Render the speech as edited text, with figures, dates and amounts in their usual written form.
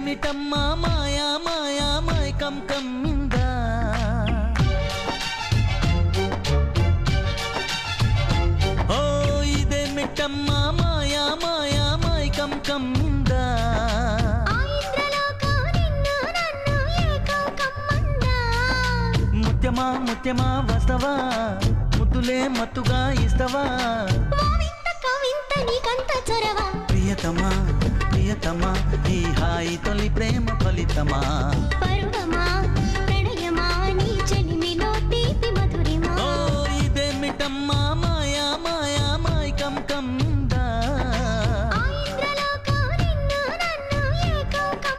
ఇదేమిటమ్మా మాయా మాయా మైకం కమ్మిందా ఓ ఇదేమిటమ్మా మాయా మాయా మైకం కమ్మిందా ముత్యమా ముత్యమా వస్తవా ముద్దులే మత్తుగా ఇస్తవా ప్రియతమా ప్రియతమా ఈ హాయి తొలి ప్రేమ ఫలితమా పరువమా ప్రణయమా నీ చెలిమిలో తీపి మధురిమా ఓ ఇదేమిటమ్మా